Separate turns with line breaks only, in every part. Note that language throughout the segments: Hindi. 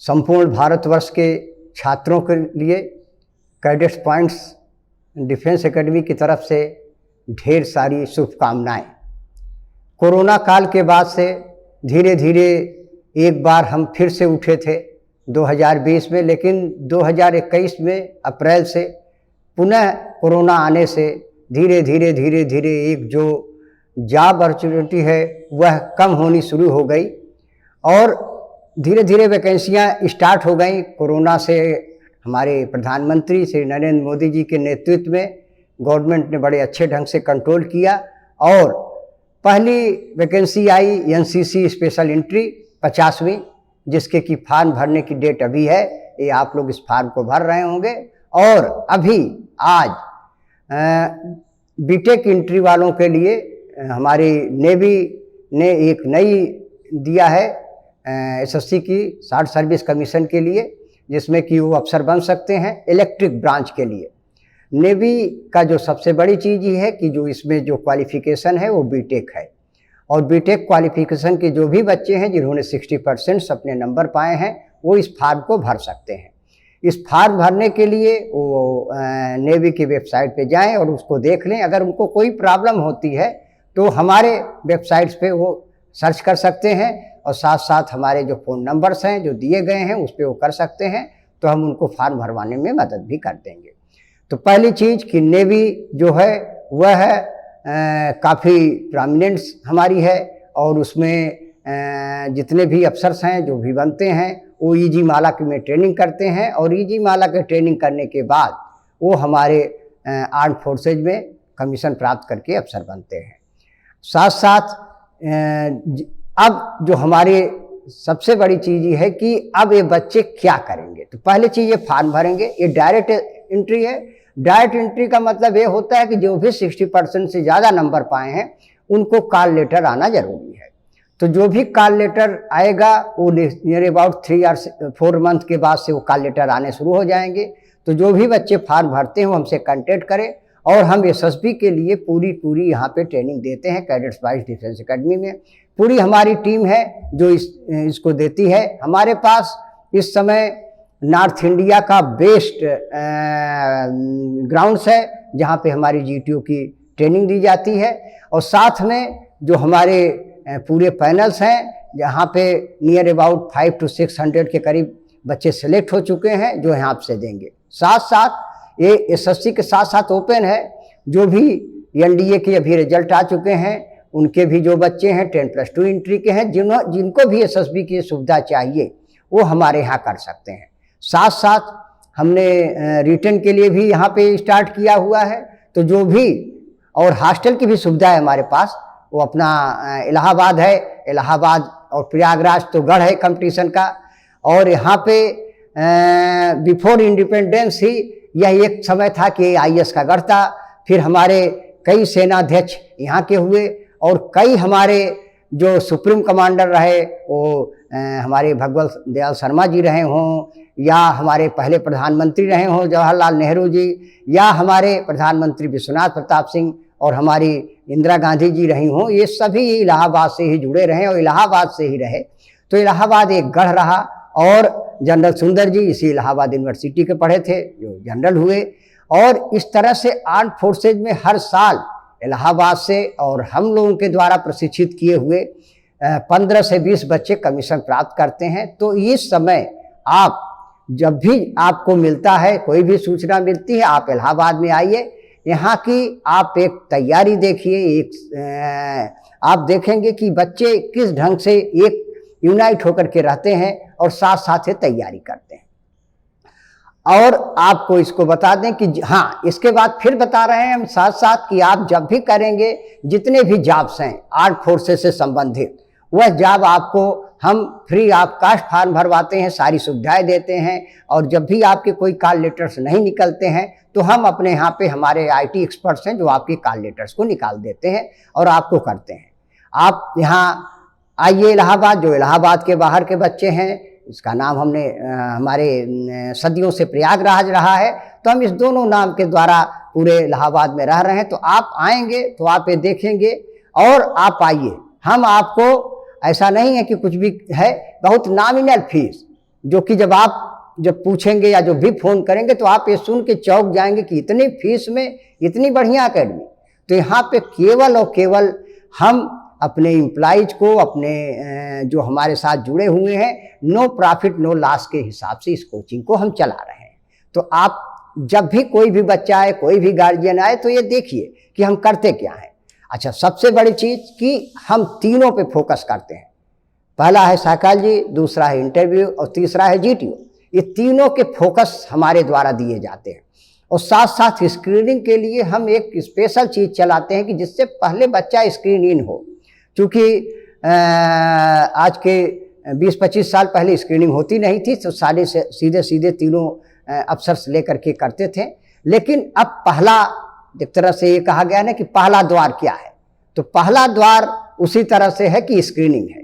संपूर्ण भारतवर्ष के छात्रों के लिए कैडेट्स पॉइंट्स डिफेंस एकेडमी की तरफ से ढेर सारी शुभकामनाएं। कोरोना काल के बाद से धीरे धीरे एक बार हम फिर से उठे थे 2020 में, लेकिन 2021 में अप्रैल से पुनः कोरोना आने से धीरे धीरे एक जो जॉब अपॉर्चुनिटी है वह कम होनी शुरू हो गई और धीरे धीरे वैकेंसियां स्टार्ट हो गई। कोरोना से हमारे प्रधानमंत्री श्री नरेंद्र मोदी जी के नेतृत्व में गवर्नमेंट ने बड़े अच्छे ढंग से कंट्रोल किया और पहली वैकेंसी आई एनसीसी स्पेशल एंट्री 50वीं, जिसके की फॉर्म भरने की डेट अभी है। ये आप लोग इस फॉर्म को भर रहे होंगे। और अभी आज बीटेक एंट्री वालों के लिए हमारी नेवी ने एक नई दिया है एसएससी की शॉर्ट सर्विस कमीशन के लिए, जिसमें कि वो अफसर बन सकते हैं इलेक्ट्रिक ब्रांच के लिए। नेवी का जो सबसे बड़ी चीज़ ये है कि जो इसमें जो क्वालिफिकेशन है वो बीटेक है और बीटेक क्वालिफिकेशन के जो भी बच्चे हैं जिन्होंने 60% अपने नंबर पाए हैं वो इस फॉर्म को भर सकते हैं। इस फॉर्म भरने के लिए वो नेवी की वेबसाइट पे जाएं और उसको देख लें। अगर उनको कोई प्रॉब्लम होती है तो हमारे वेबसाइट्स पे वो सर्च कर सकते हैं और साथ साथ हमारे जो फ़ोन नंबर्स हैं जो दिए गए हैं उस पर वो कर सकते हैं, तो हम उनको फॉर्म भरवाने में मदद भी कर देंगे। तो पहली चीज़ कि नेवी जो है वह है काफ़ी प्रोमिनेंस हमारी है और उसमें जितने भी अफसर्स हैं जो भी बनते हैं वो ईजी माला में ट्रेनिंग करते हैं और ईजी माला के ट्रेनिंग करने के बाद वो हमारे आर्म फोर्सेज में कमीशन प्राप्त करके अफसर बनते हैं। साथ साथ अब जो हमारे सबसे बड़ी चीज़ ये है कि अब ये बच्चे क्या करेंगे। तो पहले चीज़ ये फॉर्म भरेंगे। ये डायरेक्ट एंट्री है। डायरेक्ट एंट्री का मतलब ये होता है कि जो भी 60% से ज़्यादा नंबर पाए हैं उनको कॉल लेटर आना जरूरी है। तो जो भी कॉल लेटर आएगा वो नियर अबाउट 3 और 4 मंथ के बाद से वो कॉल लेटर आने शुरू हो जाएंगे। तो जो भी बच्चे फॉर्म भरते हैं वो हमसे कांटेक्ट करें और हम एसएसबी के लिए पूरी यहाँ पे ट्रेनिंग देते हैं। कैडेट्स पॉइंट्स डिफेंस एकेडमी में पूरी हमारी टीम है जो इसको देती है। हमारे पास इस समय नॉर्थ इंडिया का बेस्ट ग्राउंड्स है जहाँ पे हमारी जीटीओ की ट्रेनिंग दी जाती है और साथ में जो हमारे पूरे पैनल्स हैं जहाँ पे नियर अबाउट 500 to 600 के करीब बच्चे सेलेक्ट हो चुके हैं जो यहाँ से देंगे। साथ साथ ये एसएससी के साथ साथ ओपन है। जो भी एनडीए के अभी रिजल्ट आ चुके हैं उनके भी जो बच्चे हैं 10+2 एंट्री के हैं जिनको भी एसएसबी की सुविधा चाहिए वो हमारे यहाँ कर सकते हैं। साथ साथ हमने रिटर्न के लिए भी यहाँ पे स्टार्ट किया हुआ है। तो जो भी और हॉस्टल की भी सुविधा है हमारे पास। वो अपना इलाहाबाद है, इलाहाबाद और प्रयागराज तो गढ़ है कंपटीशन का। और यहाँ पे बिफोर इंडिपेंडेंस ही यह एक समय था कि आईएएस का गढ़ था। फिर हमारे कई सेनाध्यक्ष यहाँ के हुए और कई हमारे जो सुप्रीम कमांडर रहे वो हमारे भगवत दयाल शर्मा जी रहे हों या हमारे पहले प्रधानमंत्री रहे हों जवाहरलाल नेहरू जी या हमारे प्रधानमंत्री विश्वनाथ प्रताप सिंह और हमारी इंदिरा गांधी जी रही हों, ये सभी इलाहाबाद से ही जुड़े रहे और इलाहाबाद से ही रहे। तो इलाहाबाद एक गढ़ रहा और जनरल सुंदर जी इसी इलाहाबाद यूनिवर्सिटी के पढ़े थे जो जनरल हुए। और इस तरह से आर्म फोर्सेज में हर साल इलाहाबाद से और हम लोगों के द्वारा प्रशिक्षित किए हुए 15 से 20 बच्चे कमीशन प्राप्त करते हैं। तो इस समय आप जब भी आपको मिलता है कोई भी सूचना मिलती है आप इलाहाबाद में आइए। यहाँ की आप एक तैयारी देखिए। आप देखेंगे कि बच्चे किस ढंग से एक यूनाइट होकर के रहते हैं और साथ साथ ये तैयारी करते हैं। और आपको इसको बता दें कि हाँ, इसके बाद फिर बता रहे हैं हम साथ साथ कि आप जब भी करेंगे जितने भी जॉब्स हैं आर्म फोर्सेस से संबंधित वह जॉब आपको हम फ्री ऑफ कास्ट फॉर्म भरवाते हैं, सारी सुविधाएं देते हैं। और जब भी आपके कोई कॉल लेटर्स नहीं निकलते हैं तो हम अपने यहाँ पे हमारे आईटी एक्सपर्ट्स हैं जो आपके कॉल लेटर्स को निकाल देते हैं और आपको करते हैं। आप यहाँ आइए इलाहाबाद। जो इलाहाबाद के बाहर के बच्चे हैं इसका नाम हमने हमारे सदियों से प्रयागराज रहा है, तो हम इस दोनों नाम के द्वारा पूरे इलाहाबाद में रह रहे हैं। तो आप आएंगे तो आप ये देखेंगे और आप आइए। हम आपको ऐसा नहीं है कि कुछ भी है, बहुत नॉमिनल फीस जो कि जब पूछेंगे या जो भी फ़ोन करेंगे तो आप ये सुन के चौंक जाएंगे कि इतनी फीस में इतनी बढ़िया एकेडमी। तो यहाँ पे केवल और केवल हम अपने एम्प्लॉइज को, अपने जो हमारे साथ जुड़े हुए हैं, नो प्रॉफिट नो लॉस के हिसाब से इस कोचिंग को हम चला रहे हैं। तो आप जब भी कोई भी बच्चा आए, कोई भी गार्जियन आए, तो ये देखिए कि हम करते क्या हैं। अच्छा, सबसे बड़ी चीज़ कि हम तीनों पे फोकस करते हैं। पहला है साइकोलॉजी, दूसरा है इंटरव्यू और तीसरा है जीटीओ। ये तीनों के फोकस हमारे द्वारा दिए जाते हैं। और साथ साथ स्क्रीनिंग के लिए हम एक स्पेशल चीज़ चलाते हैं कि जिससे पहले बच्चा स्क्रीन इन हो। क्योंकि आज के 20-25 साल पहले स्क्रीनिंग होती नहीं थी, तो सारे से सीधे तीनों अफसर्स लेकर के करते थे। लेकिन अब पहला, एक तरह से ये कहा गया ना कि पहला द्वार क्या है, तो पहला द्वार उसी तरह से है कि स्क्रीनिंग है।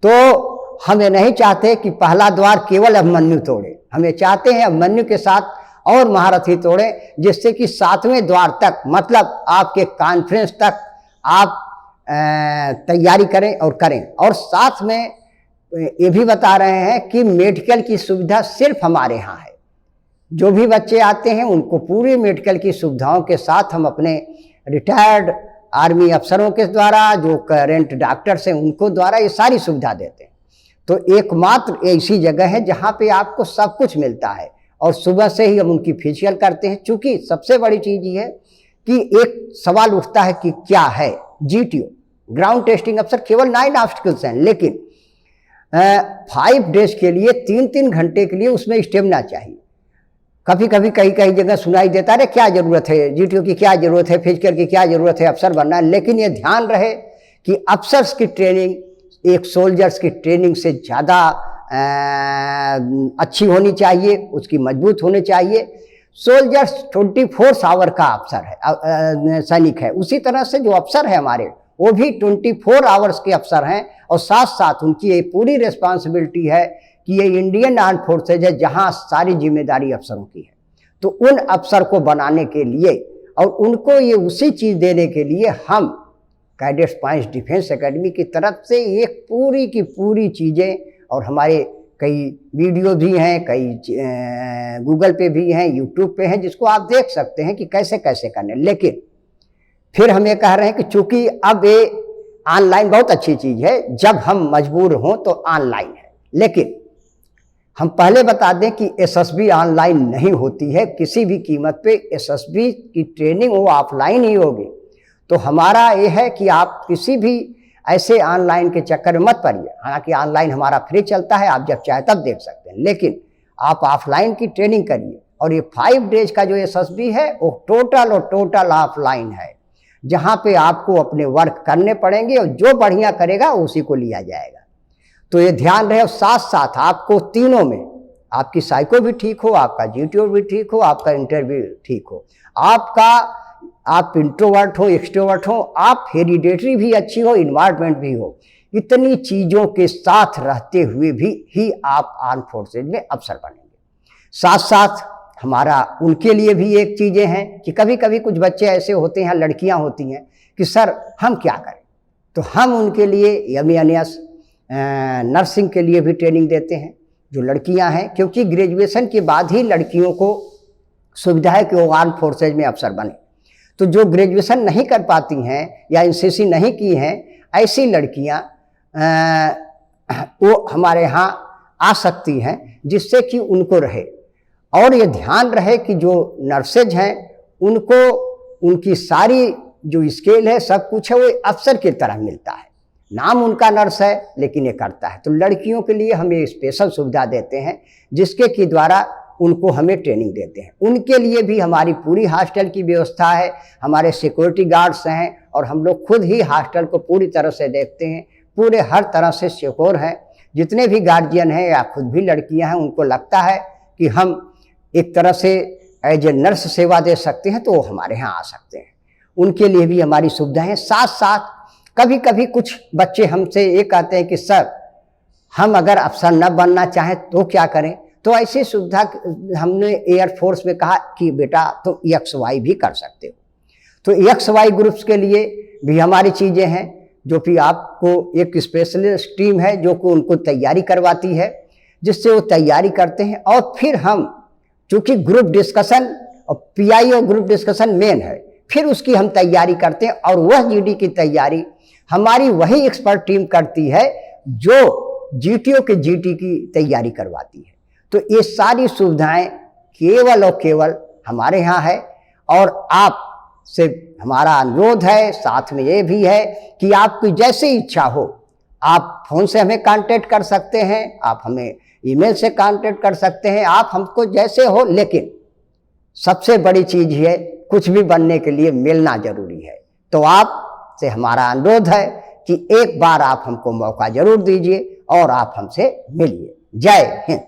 तो हम ये नहीं चाहते कि पहला द्वार केवल अभिमन्यु तोड़े, हम ये चाहते हैं अभिमन्यु के साथ और महारथी तोड़े, जिससे कि 7वें द्वार तक, मतलब आपके कॉन्फ्रेंस तक आप तैयारी करें और साथ में ये भी बता रहे हैं कि मेडिकल की सुविधा सिर्फ हमारे यहाँ है। जो भी बच्चे आते हैं उनको पूरी मेडिकल की सुविधाओं के साथ हम अपने रिटायर्ड आर्मी अफसरों के द्वारा, जो करेंट डॉक्टर्स हैं उनको द्वारा ये सारी सुविधा देते हैं। तो एकमात्र ऐसी जगह है जहाँ पे आपको सब कुछ मिलता है और सुबह से ही हम उनकी फेशियल करते हैं। चूँकि सबसे बड़ी चीज़ ये है कि एक सवाल उठता है कि क्या है जीटीओ, ग्राउंड टेस्टिंग अफसर। केवल 9 ऑब्स्टिकल्स हैं, लेकिन 5 डेज के लिए 3-3 घंटे के लिए उसमें स्टेमिना चाहिए। कभी कई जगह सुनाई देता है क्या ज़रूरत है जीटीओ की, क्या ज़रूरत है फिजिकल की, क्या ज़रूरत है अफसर बनना है। लेकिन ये ध्यान रहे कि अफसर्स की ट्रेनिंग एक सोल्जर्स की ट्रेनिंग से ज़्यादा अच्छी होनी चाहिए, उसकी मजबूत होनी चाहिए। सोल्जर्स 24 आवर का अफसर है, सैनिक है। उसी तरह से जो अफसर है हमारे, वो भी 24 आवर्स के अफसर हैं और साथ साथ उनकी ये पूरी रिस्पॉन्सिबिलिटी है कि ये इंडियन आर्म फोर्सेज है जहां सारी जिम्मेदारी अफसरों की है। तो उन अफसर को बनाने के लिए और उनको ये उसी चीज़ देने के लिए हम कैडेट्स पॉइंट्स डिफेंस एकेडमी की तरफ से एक पूरी की पूरी चीज़ें, और हमारे कई वीडियो भी हैं, कई गूगल पे भी हैं, यूट्यूब पे हैं, जिसको आप देख सकते हैं कि कैसे कैसे करने। लेकिन फिर हम ये कह रहे हैं कि चूँकि अब ये ऑनलाइन बहुत अच्छी चीज़ है, जब हम मजबूर हों तो ऑनलाइन है। लेकिन हम पहले बता दें कि एसएसबी ऑनलाइन नहीं होती है किसी भी कीमत पे। एसएसबी की ट्रेनिंग वो ऑफलाइन ही होगी। तो हमारा ये है कि आप किसी भी ऐसे ऑनलाइन के चक्कर में मत पड़िए। हालांकि ऑनलाइन हमारा फ्री चलता है, आप जब चाहे तब देख सकते हैं, लेकिन आप ऑफलाइन की ट्रेनिंग करिए। और ये 5 डेज का जो एसएसबी है वो टोटल ऑफलाइन है, जहाँ पे आपको अपने वर्क करने पड़ेंगे और जो बढ़िया करेगा उसी को लिया जाएगा। तो ये ध्यान रहे। और साथ साथ आपको तीनों में, आपकी साइको भी ठीक हो, आपका जीटीओ भी ठीक हो, आपका इंटरव्यू ठीक हो, आप इंट्रोवर्ट हो, एक्सट्रोवर्ट हो, आप हेरिडेटरी भी अच्छी हो, इन्वायरमेंट भी हो, इतनी चीज़ों के साथ रहते हुए भी ही आप आर्म फोर्सेज में अफसर बनेंगे। साथ साथ हमारा उनके लिए भी एक चीज़ें हैं कि कभी कभी कुछ बच्चे ऐसे होते हैं, लड़कियां होती हैं कि सर हम क्या करें, तो हम उनके लिए एमईएनएस नर्सिंग के लिए भी ट्रेनिंग देते हैं जो लड़कियां हैं, क्योंकि ग्रेजुएशन के बाद ही लड़कियों को सुविधा है कि वो आर्म फोर्सेज में अफसर बने। तो जो ग्रेजुएशन नहीं कर पाती हैं या एनसीसी नहीं की हैं, ऐसी लड़कियां वो हमारे यहाँ आ सकती हैं, जिससे कि उनको रहे। और ये ध्यान रहे कि जो नर्सेज हैं उनको उनकी सारी जो स्केल है, सब कुछ है, वो अफसर की तरह मिलता है। नाम उनका नर्स है लेकिन ये करता है। तो लड़कियों के लिए हम ये स्पेशल सुविधा देते हैं, जिसके की द्वारा उनको हमें ट्रेनिंग देते हैं। उनके लिए भी हमारी पूरी हॉस्टल की व्यवस्था है, हमारे सिक्योरिटी गार्ड्स हैं और हम लोग खुद ही हॉस्टल को पूरी तरह से देखते हैं, पूरे हर तरह से सिक्योर हैं। जितने भी गार्जियन हैं या खुद भी लड़कियां हैं, उनको लगता है कि हम एक तरह से एज ए नर्स सेवा दे सकते हैं, तो वो हमारे यहाँ आ सकते हैं। उनके लिए भी हमारी सुविधाएं। साथ साथ कभी कभी कुछ बच्चे हमसे ये कहते हैं कि सर हम अगर अफसर न बनना चाहें तो क्या करें। तो ऐसी सुविधा हमने एयरफोर्स में कहा कि बेटा तुम XY भी कर सकते हो। तो XY ग्रुप्स के लिए भी हमारी चीज़ें हैं, जो कि आपको एक स्पेशलिस्ट टीम है जो कि उनको तैयारी करवाती है, जिससे वो तैयारी करते हैं। और फिर हम, चूंकि ग्रुप डिस्कशन और पीआईओ ग्रुप डिस्कशन मेन है, फिर उसकी हम तैयारी करते हैं और वह जीडी की तैयारी हमारी वही एक्सपर्ट टीम करती है जो जीटीओ के जीटी की तैयारी करवाती है। तो ये सारी सुविधाएं केवल और केवल हमारे यहाँ है। और आपसे हमारा अनुरोध है, साथ में ये भी है कि आपकी जैसे इच्छा हो, आप फ़ोन से हमें कांटेक्ट कर सकते हैं, आप हमें ईमेल से कांटेक्ट कर सकते हैं, आप हमको जैसे हो। लेकिन सबसे बड़ी चीज़ है, कुछ भी बनने के लिए मिलना जरूरी है। तो आपसे हमारा अनुरोध है कि एक बार आप हमको मौका जरूर दीजिए और आप हमसे मिलिए। जय हिंद।